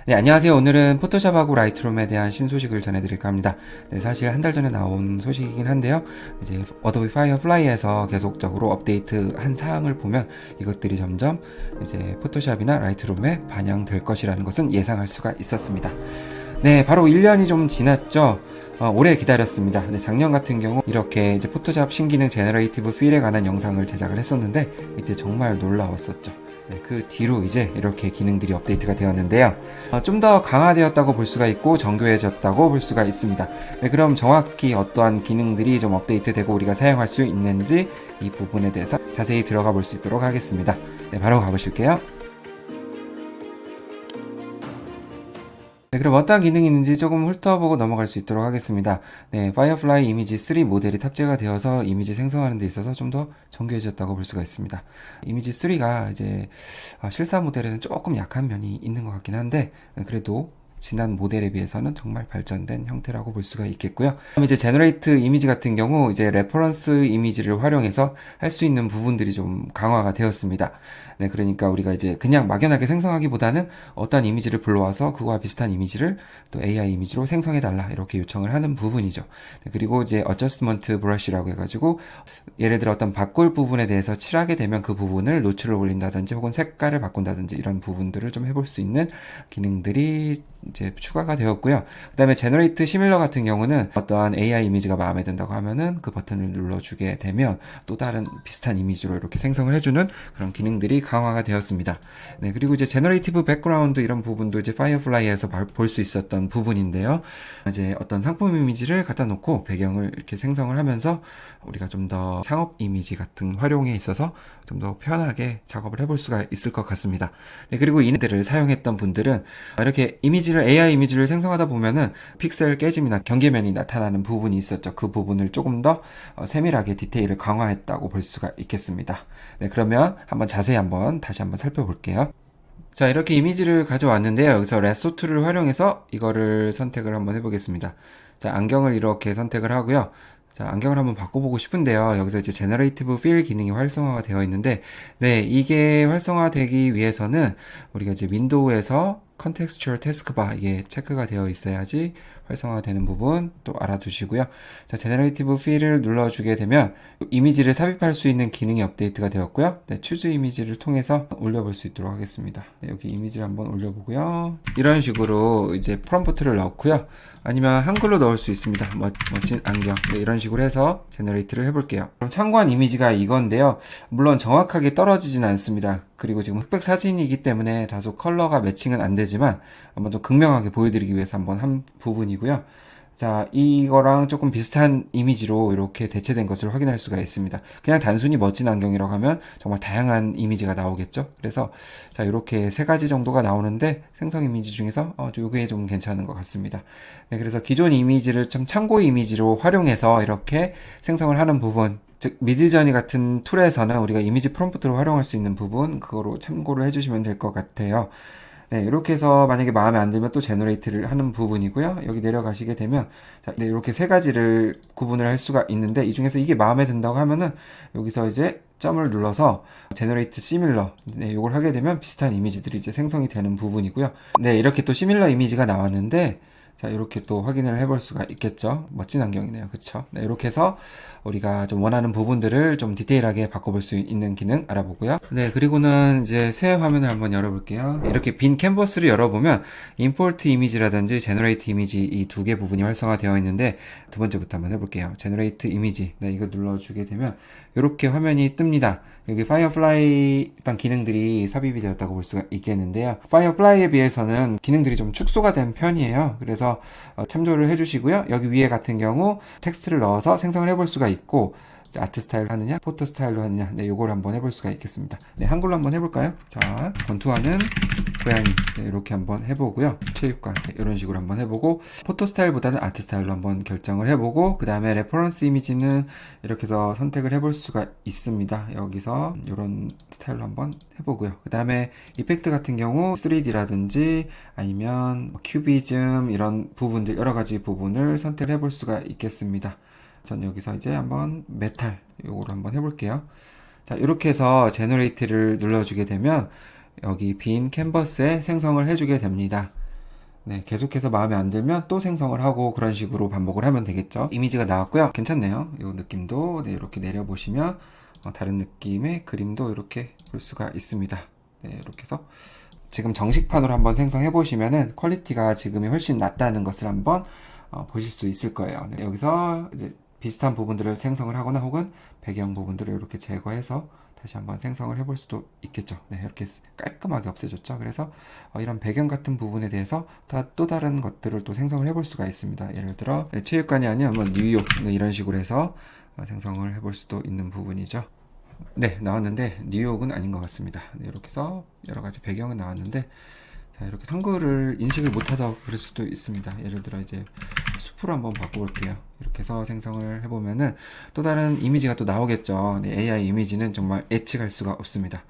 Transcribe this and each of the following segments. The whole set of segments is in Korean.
네, 안녕하세요. 오늘은 포토샵하고 라이트룸에 대한 신소식을 전해드릴까 합니다. 네, 사실 한 달 전에 나온 소식이긴 한데요. 이제 어도비 파이어플라이에서 계속적으로 업데이트한 사항을 보면 이것들이 점점 이제 포토샵이나 라이트룸에 반영될 것이라는 것은 예상할 수가 있었습니다. 네, 바로 1년이 좀 지났죠. 오래 기다렸습니다. 네, 작년 같은 경우 이렇게 이제 포토샵 신기능 제너레이티브 필에 관한 영상을 제작을 했었는데 이때 정말 놀라웠었죠. 네, 그 뒤로 이제 이렇게 기능들이 업데이트가 되었는데요. 좀 더 강화되었다고 볼 수가 있고 정교해졌다고 볼 수가 있습니다. 네, 그럼 정확히 어떠한 기능들이 좀 업데이트되고 우리가 사용할 수 있는지 이 부분에 대해서 자세히 들어가 볼 수 있도록 하겠습니다. 네, 바로 가보실게요. 네, 그럼 어떤 기능이 있는지 조금 훑어보고 넘어갈 수 있도록 하겠습니다. 네, 파이어플라이 이미지 3 모델이 탑재가 되어서 이미지 생성하는 데 있어서 좀 더 정교해졌다고 볼 수가 있습니다. 이미지 3가 이제 실사 모델에는 조금 약한 면이 있는 것 같긴 한데 그래도 지난 모델에 비해서는 정말 발전된 형태라고 볼 수가 있겠고요. 그럼 이제 제너레이트 이미지 같은 경우 이제 레퍼런스 이미지를 활용해서 할 수 있는 부분들이 좀 강화가 되었습니다. 네, 그러니까 우리가 이제 그냥 막연하게 생성하기보다는 어떤 이미지를 불러와서 그거와 비슷한 이미지를 또 AI 이미지로 생성해달라 이렇게 요청을 하는 부분이죠. 네, 그리고 이제 어저스트먼트 브러쉬라고 해가지고 예를 들어 어떤 바꿀 부분에 대해서 칠하게 되면 그 부분을 노출을 올린다든지 혹은 색깔을 바꾼다든지 이런 부분들을 좀 해볼 수 있는 기능들이 이제 추가가 되었고요. 그 다음에 제너레이트 시밀러 같은 경우는 어떠한 AI 이미지가 마음에 든다고 하면은 그 버튼을 눌러주게 되면 또 다른 비슷한 이미지로 이렇게 생성을 해주는 그런 기능들이 강화가 되었습니다. 네, 그리고 이제 제너레이티브 백그라운드 이런 부분도 이제 파이어플라이에서 볼 수 있었던 부분인데요. 이제 어떤 상품 이미지를 갖다 놓고 배경을 이렇게 생성을 하면서 우리가 좀 더 상업 이미지 같은 활용에 있어서 좀 더 편하게 작업을 해볼 수가 있을 것 같습니다. 네, 그리고 이들을 사용했던 분들은 이렇게 AI 이미지를 생성하다 보면은 픽셀 깨짐이나 경계면이 나타나는 부분이 있었죠. 그 부분을 조금 더 세밀하게 디테일을 강화했다고 볼 수가 있겠습니다. 네, 그러면 다시 한번 살펴볼게요. 자, 이렇게 이미지를 가져왔는데요. 여기서 레소 툴을 활용해서 이거를 선택을 한번 해보겠습니다. 자, 안경을 이렇게 선택을 하고요. 자, 안경을 한번 바꿔보고 싶은데요. 여기서 이제 제너레이티브 필 기능이 활성화가 되어 있는데, 네, 이게 활성화되기 위해서는 우리가 이제 윈도우에서 컨텍스추얼 태스크바 이게 체크가 되어 있어야지 활성화가 되는 부분 또 알아두시고요. 자, 제너레이티브 필을 눌러주게 되면 이미지를 삽입할 수 있는 기능이 업데이트가 되었고요. 네, 추즈 이미지를 통해서 올려볼 수 있도록 하겠습니다. 네, 여기 이미지를 한번 올려보고요. 이런 식으로 이제 프롬프트를 넣고요. 아니면 한글로 넣을 수 있습니다. 멋진 안경. 네, 이런 식으로 해서 제너레이트를 해볼게요. 그럼 참고한 이미지가 이건데요. 물론 정확하게 떨어지진 않습니다. 그리고 지금 흑백 사진이기 때문에 다소 컬러가 매칭은 안 되지만 한번 더 극명하게 보여드리기 위해서 한번 한 부분이고요. 자, 이거랑 조금 비슷한 이미지로 이렇게 대체된 것을 확인할 수가 있습니다. 그냥 단순히 멋진 안경이라고 하면 정말 다양한 이미지가 나오겠죠. 그래서 자, 이렇게 세 가지 정도가 나오는데 생성 이미지 중에서 요게 좀 괜찮은 것 같습니다. 네, 그래서 기존 이미지를 좀 참고 이미지로 활용해서 이렇게 생성을 하는 부분, 즉 미드저니 같은 툴에서는 우리가 이미지 프롬프트로 활용할 수 있는 부분 그거로 참고를 해주시면 될 것 같아요. 네, 이렇게 해서 만약에 마음에 안 들면 또 제너레이트를 하는 부분이고요. 여기 내려가시게 되면 자, 네, 이렇게 세 가지를 구분을 할 수가 있는데 이 중에서 이게 마음에 든다고 하면은 여기서 이제 점을 눌러서 제너레이트 시밀러 네, 이걸 하게 되면 비슷한 이미지들이 이제 생성이 되는 부분이고요. 네, 이렇게 또 시밀러 이미지가 나왔는데 자, 이렇게 또 확인을 해볼 수가 있겠죠. 멋진 안경이네요. 그쵸? 네, 이렇게 해서 우리가 좀 원하는 부분들을 좀 디테일하게 바꿔볼 수 있는 기능 알아보고요. 네, 그리고는 이제 새 화면을 한번 열어볼게요. 이렇게 빈 캔버스를 열어보면 임포트 이미지라든지 제너레이트 이미지 이 두 개 부분이 활성화되어 있는데 두 번째부터 한번 해볼게요. 제너레이트 이미지. 네, 이거 눌러주게 되면 이렇게 화면이 뜹니다. 여기 파이어플라이 어떤 기능들이 삽입이 되었다고 볼 수가 있겠는데요. 파이어플라이에 비해서는 기능들이 좀 축소가 된 편이에요. 그래서 참조를 해주시고요. 여기 위에 같은 경우 텍스트를 넣어서 생성을 해볼 수가 있고 아트 스타일로 하느냐 포토 스타일로 하느냐 네, 요걸 한번 해볼 수가 있겠습니다. 네, 한글로 한번 해볼까요? 자, 권투하는 고양이 네, 이렇게 한번 해보고요. 체육관 네, 이런 식으로 한번 해보고 포토 스타일보다는 아트 스타일로 한번 결정을 해보고 그 다음에 레퍼런스 이미지는 이렇게 해서 선택을 해볼 수가 있습니다. 여기서 이런 스타일로 한번 해보고요. 그 다음에 이펙트 같은 경우 3D라든지 아니면 큐비즘 이런 부분들 여러 가지 부분을 선택을 해볼 수가 있겠습니다. 전 여기서 이제 한번 메탈 요거로 한번 해볼게요. 자, 이렇게 해서 제너레이트를 눌러주게 되면 여기 빈 캔버스에 생성을 해주게 됩니다. 네, 계속해서 마음에 안 들면 또 생성을 하고 그런 식으로 반복을 하면 되겠죠. 이미지가 나왔고요. 괜찮네요. 이 느낌도 네, 이렇게 내려보시면 다른 느낌의 그림도 이렇게 볼 수가 있습니다. 네, 이렇게 해서 지금 정식판으로 한번 생성해 보시면은 퀄리티가 지금이 훨씬 낫다는 것을 한번 보실 수 있을 거예요. 네, 여기서 이제 비슷한 부분들을 생성을 하거나 혹은 배경 부분들을 이렇게 제거해서 다시 한번 생성을 해볼 수도 있겠죠. 네, 이렇게 깔끔하게 없애줬죠. 그래서 이런 배경 같은 부분에 대해서 또 다른 것들을 또 생성을 해볼 수가 있습니다. 예를 들어 체육관이 아니면 뭐 뉴욕 이런 식으로 해서 생성을 해볼 수도 있는 부분이죠. 네, 나왔는데 뉴욕은 아닌 것 같습니다. 네, 이렇게 해서 여러 가지 배경은 나왔는데 자, 이렇게 한글을 인식을 못해서 그럴 수도 있습니다. 예를 들어 이제 숲으로 한번 바꿔볼게요. 이렇게 해서 생성을 해보면은 또 다른 이미지가 또 나오겠죠. 네, AI 이미지는 정말 예측할 수가 없습니다.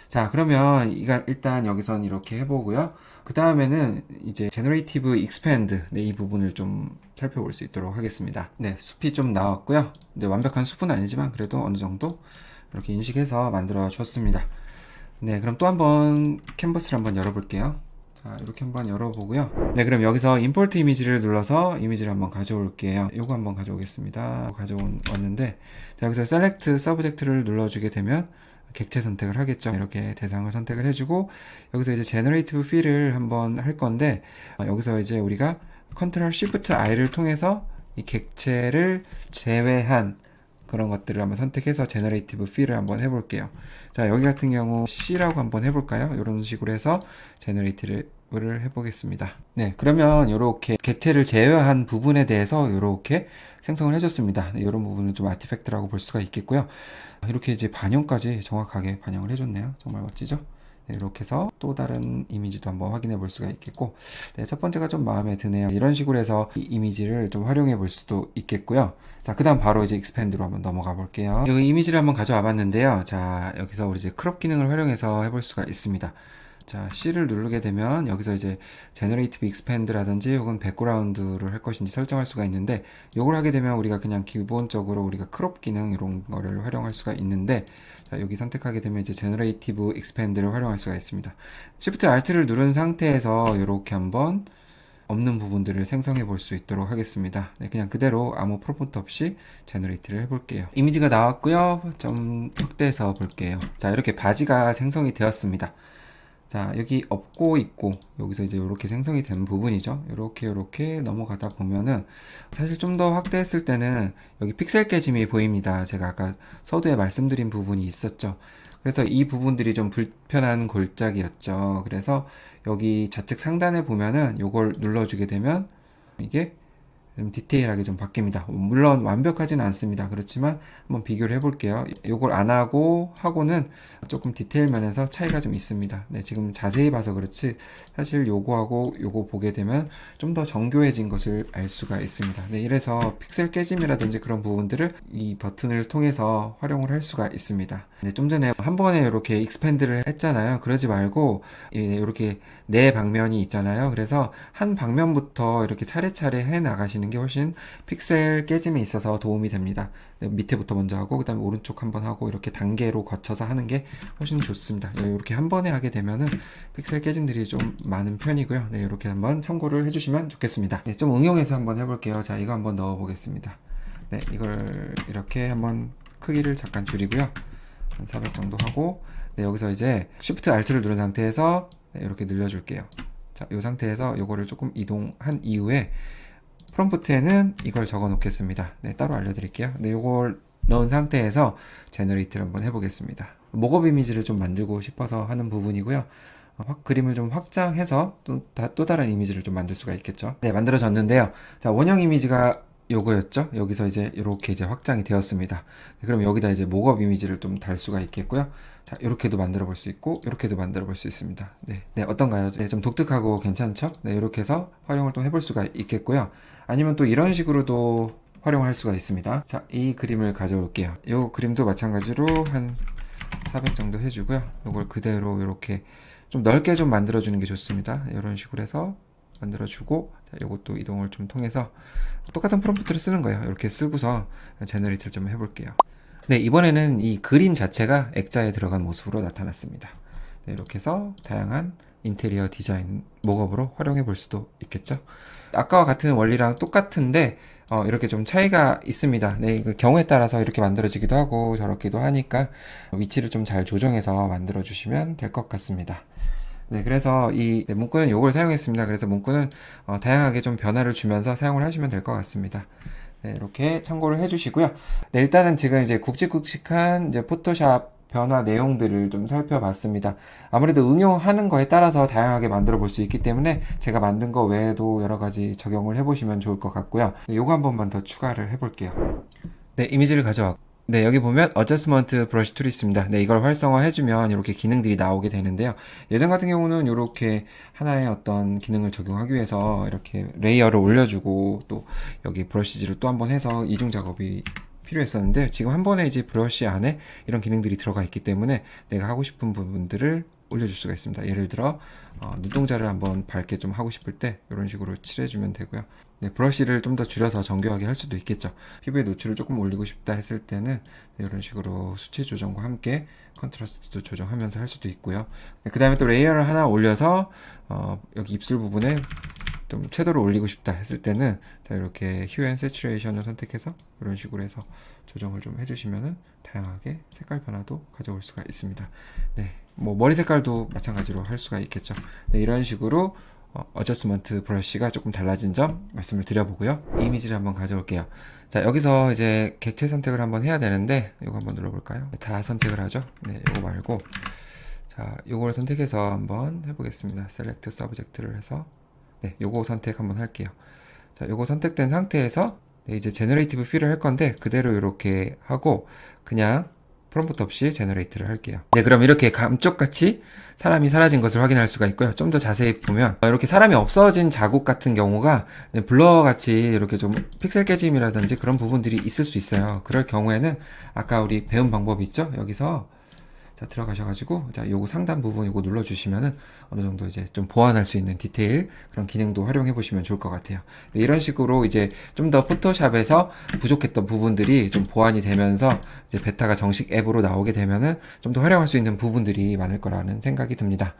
자, 그러면 일단 여기선 이렇게 해보고요. 그 다음에는 이제 Generative Expand 네, 이 부분을 좀 살펴볼 수 있도록 하겠습니다. 네, 숲이 좀 나왔고요. 네, 완벽한 숲은 아니지만 그래도 어느 정도 이렇게 인식해서 만들어 줬습니다. 네, 그럼 또 한번 캔버스를 한번 열어볼게요. 자, 이렇게 한번 열어보고요. 네, 그럼 여기서 임포트 이미지를 눌러서 이미지를 한번 가져올게요. 요거 한번 가져오겠습니다. 가져왔는데, 자, 여기서 셀렉트 서브젝트를 눌러주게 되면 객체 선택을 하겠죠. 이렇게 대상을 선택을 해주고, 여기서 이제 제너레이티브 필을 한번 할 건데, 여기서 이제 우리가 컨트롤 시프트 I를 통해서 이 객체를 제외한 그런 것들을 한번 선택해서 제너레이티브 필을 한번 해볼게요. 자, 여기 같은 경우 C라고 한번 해볼까요? 이런 식으로 해서 제너레이티브를 해보겠습니다. 네, 그러면 이렇게 객체를 제외한 부분에 대해서 이렇게 생성을 해줬습니다. 네, 이런 부분은 좀 아티팩트라고 볼 수가 있겠고요. 이렇게 이제 반영까지 정확하게 반영을 해줬네요. 정말 멋지죠? 네, 이렇게 해서 또 다른 이미지도 한번 확인해 볼 수가 있겠고, 네, 첫 번째가 좀 마음에 드네요. 이런 식으로 해서 이 이미지를 좀 활용해 볼 수도 있겠고요. 자, 그 다음 바로 이제 익스펜드로 한번 넘어가 볼게요. 여기 이미지를 한번 가져와 봤는데요. 자, 여기서 우리 이제 크롭 기능을 활용해서 해볼 수가 있습니다. 자, C를 누르게 되면 여기서 이제 Generative Expand라든지 혹은 백그라운드를 할 것인지 설정할 수가 있는데, 요걸 하게 되면 우리가 그냥 기본적으로 우리가 크롭 기능 이런 거를 활용할 수가 있는데, 자, 여기 선택하게 되면 이제 Generative Expand를 활용할 수가 있습니다. Shift Alt를 누른 상태에서 이렇게 한번 없는 부분들을 생성해 볼 수 있도록 하겠습니다. 네, 그냥 그대로 아무 프롬프트 없이 제너레이트를 해볼게요. 이미지가 나왔고요. 좀 확대해서 볼게요. 자, 이렇게 바지가 생성이 되었습니다. 자, 여기 없고 있고 여기서 이제 이렇게 생성이 되는 부분이죠. 이렇게 넘어가다 보면은 사실 좀 더 확대했을 때는 여기 픽셀 깨짐이 보입니다. 제가 아까 서두에 말씀드린 부분이 있었죠. 그래서 이 부분들이 좀 불편한 골짜기였죠. 그래서 여기 좌측 상단에 보면은 요걸 눌러주게 되면 이게 좀 디테일하게 좀 바뀝니다. 물론 완벽하진 않습니다. 그렇지만 한번 비교를 해볼게요. 요걸 안 하고 하고는 조금 디테일 면에서 차이가 좀 있습니다. 네, 지금 자세히 봐서 그렇지 사실 요거하고 요거 보게 되면 좀 더 정교해진 것을 알 수가 있습니다. 네, 이래서 픽셀 깨짐이라든지 그런 부분들을 이 버튼을 통해서 활용을 할 수가 있습니다. 네, 좀 전에 한 번에 이렇게 익스펜드를 했잖아요. 그러지 말고 이렇게 네 방면이 있잖아요. 그래서 한 방면부터 이렇게 차례차례 해 나가시는 게 훨씬 픽셀 깨짐에 있어서 도움이 됩니다. 네, 밑에부터 먼저 하고 그 다음에 오른쪽 한번 하고 이렇게 단계로 거쳐서 하는 게 훨씬 좋습니다. 네, 이렇게 한 번에 하게 되면은 픽셀 깨짐들이 좀 많은 편이고요. 네, 이렇게 한번 참고를 해주시면 좋겠습니다. 네, 좀 응용해서 한번 해볼게요. 자, 이거 한번 넣어 보겠습니다. 네, 이걸 이렇게 한번 크기를 잠깐 줄이고요. 한 400 정도 하고, 네, 여기서 이제 Shift Alt를 누른 상태에서 네, 이렇게 늘려줄게요. 자, 이 상태에서 이거를 조금 이동한 이후에 프롬프트에는 이걸 적어 놓겠습니다. 네, 따로 알려드릴게요. 네, 이걸 넣은 상태에서 제너레이트를 한번 해보겠습니다. 목업 이미지를 좀 만들고 싶어서 하는 부분이고요. 그림을 좀 확장해서 또 다른 이미지를 좀 만들 수가 있겠죠. 네, 만들어졌는데요. 자, 원형 이미지가 요거였죠. 여기서 이제 이렇게 이제 확장이 되었습니다. 네, 그럼 여기다 이제 목업 이미지를 좀 달 수가 있겠고요. 자, 이렇게도 만들어 볼 수 있고 이렇게도 만들어 볼 수 있습니다. 네, 네, 어떤가요? 네, 좀 독특하고 괜찮죠? 네, 이렇게 해서 활용을 또 해볼 수가 있겠고요. 아니면 또 이런 식으로도 활용할 수가 있습니다. 자, 이 그림을 가져올게요. 이 그림도 마찬가지로 한 400 정도 해주고요. 이걸 그대로 이렇게 좀 넓게 좀 만들어주는 게 좋습니다. 이런 식으로 해서 만들어주고, 이것도 이동을 좀 통해서 똑같은 프롬프트를 쓰는 거예요. 이렇게 쓰고서 제너레이트를 좀 해볼게요. 네, 이번에는 이 그림 자체가 액자에 들어간 모습으로 나타났습니다. 네, 이렇게 해서 다양한 인테리어 디자인 목업으로 활용해 볼 수도 있겠죠. 아까와 같은 원리랑 똑같은데 이렇게 좀 차이가 있습니다. 네, 그 경우에 따라서 이렇게 만들어지기도 하고 저렇기도 하니까 위치를 좀 잘 조정해서 만들어 주시면 될 것 같습니다. 네, 그래서 이 문구는 요걸 사용했습니다. 그래서 문구는 다양하게 좀 변화를 주면서 사용을 하시면 될 것 같습니다. 네, 이렇게 참고를 해주시고요. 네, 일단은 지금 이제 굵직굵직한 이제 포토샵 변화 내용들을 좀 살펴봤습니다. 아무래도 응용하는 거에 따라서 다양하게 만들어 볼 수 있기 때문에 제가 만든 거 외에도 여러 가지 적용을 해보시면 좋을 것 같고요. 네, 요거 한 번만 더 추가를 해볼게요. 네, 이미지를 가져왔고. 네, 여기 보면 어저스먼트 브러쉬 툴이 있습니다. 네, 이걸 활성화해주면 이렇게 기능들이 나오게 되는데요. 예전 같은 경우는 이렇게 하나의 어떤 기능을 적용하기 위해서 이렇게 레이어를 올려주고 또 여기 브러쉬질을 또 한 번 해서 이중 작업이 필요했었는데 지금 한 번에 이제 브러쉬 안에 이런 기능들이 들어가 있기 때문에 내가 하고 싶은 부분들을 올려줄 수가 있습니다. 예를 들어 눈동자를 한번 밝게 좀 하고 싶을 때 이런 식으로 칠해주면 되고요. 네, 브러쉬를 좀 더 줄여서 정교하게 할 수도 있겠죠. 피부의 노출을 조금 올리고 싶다 했을 때는 이런 식으로 수치 조정과 함께 컨트라스트도 조정하면서 할 수도 있고요. 네, 그 다음에 또 레이어를 하나 올려서 여기 입술 부분에 좀 채도를 올리고 싶다 했을 때는 자, 이렇게 휴 앤 세츄레이션을 선택해서 이런 식으로 해서 조정을 좀 해주시면은 다양하게 색깔 변화도 가져올 수가 있습니다. 네, 뭐 머리 색깔도 마찬가지로 할 수가 있겠죠. 네, 이런 식으로 어저스먼트 브러쉬가 조금 달라진 점 말씀을 드려보고요. 이미지를 한번 가져올게요. 자, 여기서 이제 객체 선택을 한번 해야 되는데 이거 한번 눌러볼까요? 다 선택을 하죠. 네, 이거 말고 자, 요걸 선택해서 한번 해보겠습니다. 셀렉트 서브젝트를 해서 네, 요거 선택 한번 할게요. 자, 요거 선택된 상태에서 네, 이제 제너레이티브 필을 할 건데 그대로 이렇게 하고 그냥 프롬프트 없이 제너레이트를 할게요. 네, 그럼 이렇게 감쪽같이 사람이 사라진 것을 확인할 수가 있고요. 좀 더 자세히 보면 이렇게 사람이 없어진 자국 같은 경우가 블러같이 이렇게 좀 픽셀 깨짐이라든지 그런 부분들이 있을 수 있어요. 그럴 경우에는 아까 우리 배운 방법이 있죠? 여기서 자, 들어가셔가지고, 자, 요거 상단 부분 요거 눌러주시면은 어느 정도 이제 좀 보완할 수 있는 디테일, 그런 기능도 활용해 보시면 좋을 것 같아요. 네, 이런 식으로 이제 좀 더 포토샵에서 부족했던 부분들이 좀 보완이 되면서 이제 베타가 정식 앱으로 나오게 되면은 좀 더 활용할 수 있는 부분들이 많을 거라는 생각이 듭니다.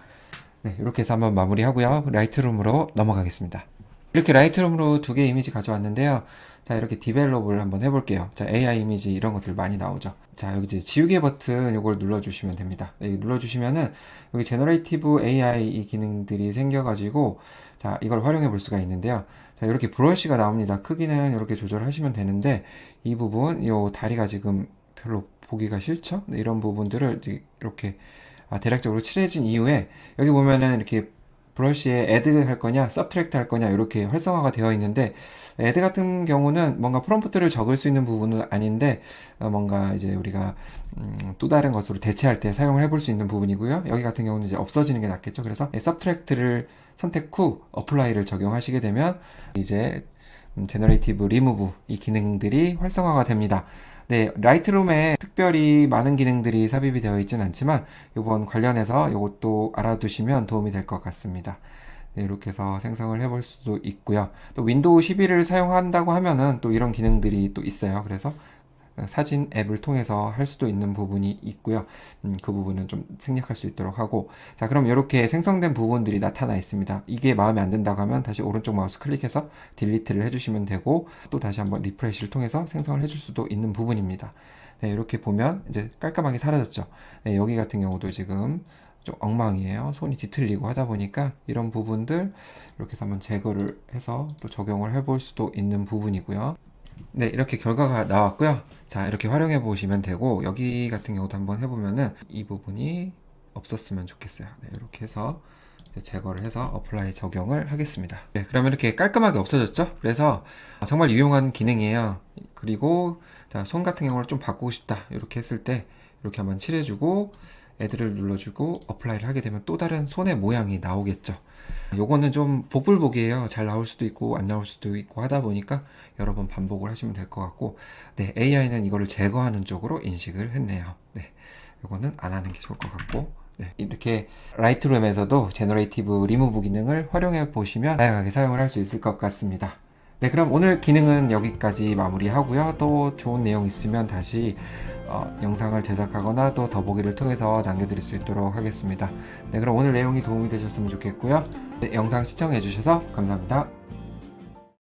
네, 이렇게 해서 한번 마무리하고요. 라이트룸으로 넘어가겠습니다. 이렇게 라이트룸으로 두 개의 이미지 가져왔는데요. 자, 이렇게 디벨롭을 한번 해볼게요. 자, AI 이미지 이런 것들 많이 나오죠. 자, 여기 이제 지우개 버튼 이걸 눌러주시면 됩니다. 네, 눌러주시면은 여기 제너레이티브 AI 이 기능들이 생겨가지고 자, 이걸 활용해 볼 수가 있는데요. 자, 이렇게 브러쉬가 나옵니다. 크기는 이렇게 조절하시면 되는데 이 부분, 요 다리가 지금 별로 보기가 싫죠? 네, 이런 부분들을 이렇게 대략적으로 칠해진 이후에 여기 보면은 이렇게 브러쉬에 애드 할 거냐, 서브트랙트 할 거냐 이렇게 활성화가 되어 있는데 애드 같은 경우는 뭔가 프롬프트를 적을 수 있는 부분은 아닌데 뭔가 이제 우리가 또 다른 것으로 대체할 때 사용을 해볼 수 있는 부분이고요. 여기 같은 경우는 이제 없어지는 게 낫겠죠. 그래서 서브트랙트를 선택 후 어플라이를 적용하시게 되면 이제 제너레이티브 리무브 이 기능들이 활성화가 됩니다. 네, 라이트룸에 특별히 많은 기능들이 삽입이 되어 있지는 않지만 이번 관련해서 이것도 알아두시면 도움이 될 것 같습니다. 네, 이렇게 해서 생성을 해볼 수도 있고요. 또 윈도우 11을 사용한다고 하면은 또 이런 기능들이 또 있어요. 그래서 사진 앱을 통해서 할 수도 있는 부분이 있고요. 그 부분은 좀 생략할 수 있도록 하고 자, 그럼 이렇게 생성된 부분들이 나타나 있습니다. 이게 마음에 안 든다고 하면 다시 오른쪽 마우스 클릭해서 딜리트를 해주시면 되고 또 다시 한번 리프레시를 통해서 생성을 해줄 수도 있는 부분입니다. 네, 이렇게 보면 이제 깔끔하게 사라졌죠. 네, 여기 같은 경우도 지금 좀 엉망이에요. 손이 뒤틀리고 하다 보니까 이런 부분들 이렇게 해서 한번 제거를 해서 또 적용을 해볼 수도 있는 부분이고요. 네, 이렇게 결과가 나왔고요. 자, 이렇게 활용해 보시면 되고 여기 같은 경우도 한번 해보면은 이 부분이 없었으면 좋겠어요. 네, 이렇게 해서 제거를 해서 어플라이 적용을 하겠습니다. 네, 그러면 이렇게 깔끔하게 없어졌죠? 그래서 정말 유용한 기능이에요. 그리고 자, 손 같은 경우를 좀 바꾸고 싶다 이렇게 했을 때 이렇게 한번 칠해주고 애들을 눌러주고 어플라이를 하게 되면 또 다른 손의 모양이 나오겠죠. 요거는 좀 복불복이에요. 잘 나올 수도 있고 안 나올 수도 있고 하다 보니까 여러 번 반복을 하시면 될 것 같고 네, AI는 이거를 제거하는 쪽으로 인식을 했네요. 네, 요거는 안 하는 게 좋을 것 같고 네, 이렇게 라이트룸에서도 제너레이티브 리무브 기능을 활용해 보시면 다양하게 사용을 할 수 있을 것 같습니다. 네, 그럼 오늘 기능은 여기까지 마무리하고요. 또 좋은 내용 있으면 다시 영상을 제작하거나 또 더보기를 통해서 남겨드릴 수 있도록 하겠습니다. 네, 그럼 오늘 내용이 도움이 되셨으면 좋겠고요. 네, 영상 시청해주셔서 감사합니다.